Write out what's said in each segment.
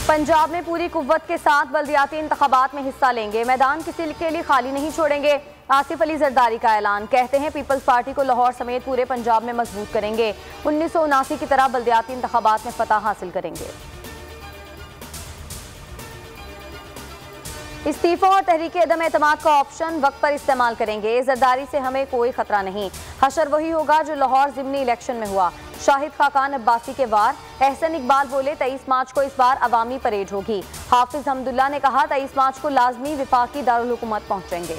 पंजाब में पूरी कुव्वत के साथ बल्दियाती इंतखाबात में हिस्सा लेंगे, मैदान किसी के लिए खाली नहीं छोड़ेंगे। आसिफ अली जरदारी का ऐलान, कहते हैं पीपल्स पार्टी को लाहौर समेत पूरे पंजाब में मजबूत करेंगे। 1979 की तरह बल्दियाती इंतखाबात में फतह हासिल करेंगे। इस्तीफा और तहरीके अदम एतमाद का ऑप्शन वक्त पर इस्तेमाल करेंगे। जरदारी से हमें कोई खतरा नहीं, हशर वही होगा जो लाहौर ज़िमनी इलेक्शन में हुआ। शाहिद खाकान अब्बासी के वार। एहसन इकबाल बोले 23 मार्च को इस बार अवामी परेड होगी। हाफिज हमदुल्ला ने कहा 23 मार्च को लाजमी विफाकी दारुल हुकूमत पहुंचेंगे।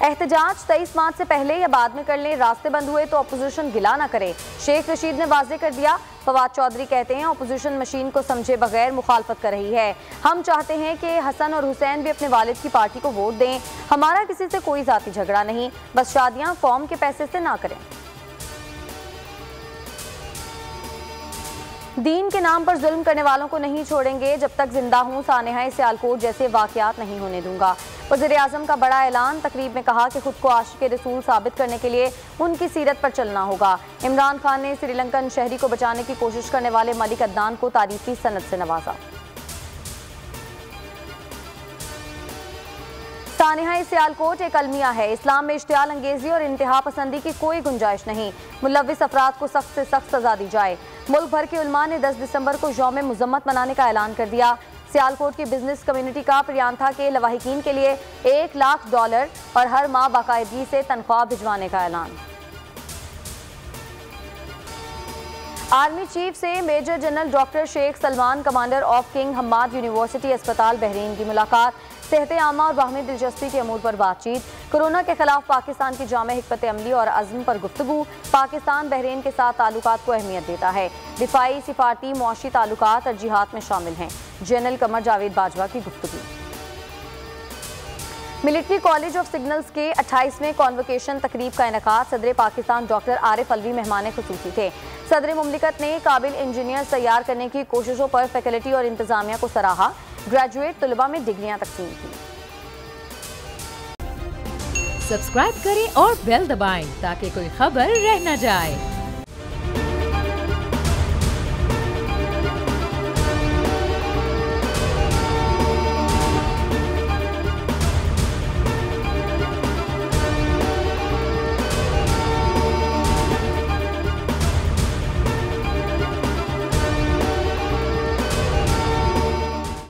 एहतजाज 23 मार्च से पहले या बाद में कर लें, रास्ते बंद हुए तो अपोजिशन गिला ना करे। शेख रशीद ने वाजे कर दिया। फवाद चौधरी कहते हैं अपोजिशन मशीन को समझे बगैर मुखालफत कर रही है। हम चाहते हैं कि हसन और हुसैन भी अपने वालिद की पार्टी को वोट दें। हमारा किसी से कोई जाती झगड़ा नहीं, बस शादियां कौम के पैसे से ना करें। दीन के नाम पर जुल्म करने वालों को नहीं छोड़ेंगे, जब तक जिंदा हूं सानेहा सियालकोट जैसे वाकयात नहीं होने दूंगा। वज़ीर आज़म का बड़ा ऐलान, तकरीब में कहा कि खुद को आशिक रसूल साबित करने के लिए उनकी सीरत पर चलना होगा। इमरान खान ने श्रीलंकन शहरी को बचाने की कोशिश करने वाले मलिक अदनान को तारीफी सनद से नवाजा। सानेहा सियालकोट एक अलमिया है, इस्लाम में इश्तियाल अंगेजी और इंतहा पसंदी की कोई गुंजाइश नहीं। मुलव्विस अफराद को सख्त से सख्त सजा दी जाए। मुल्क भर के उलमा ने 10 दिसंबर को यौम मुज़म्मत मनाने का ऐलान कर दिया। सियालकोट की बिजनेस कम्युनिटी का प्रियांथा के लवाहिकीन के लिए $1 लाख और हर माह बाकायदगी से तनख्वाह भिजवाने का ऐलान। आर्मी चीफ से major general doctor Sheikh Salman, commander of King Hammad University अस्पताल बहरीन की मुलाकात। सेहत आमा और बाहमी दिलचस्पी के अमूर पर बातचीत। कोरोना के खिलाफ पाकिस्तान की जामे हिकमत अमली और अज़्म पर गुफ्तगू। पाकिस्तान बहरीन के साथ ताल्लुकात को अहमियत देता है। दिफाई, सिफारती, मुआशी ताल्लुकात तरजीहात में शामिल हैं। जनरल कमर जावेद बाजवा की गुफ्तगू। मिलिट्री कॉलेज ऑफ सिग्नल्स के 28वें कॉन्वोकेशन तकरीब का इनेकाद। सदर पाकिस्तान डॉक्टर आरिफ अलवी मेहमान खुसूसी थे। सदर मुमलिकत ने काबिल इंजीनियर तैयार करने की कोशिशों पर फैकल्टी और इंतजामिया को सराहा। ग्रेजुएट तलबा में डिग्रियां तकसीम की। सब्सक्राइब करें और बेल दबाएं ताकि कोई खबर रह न जाए।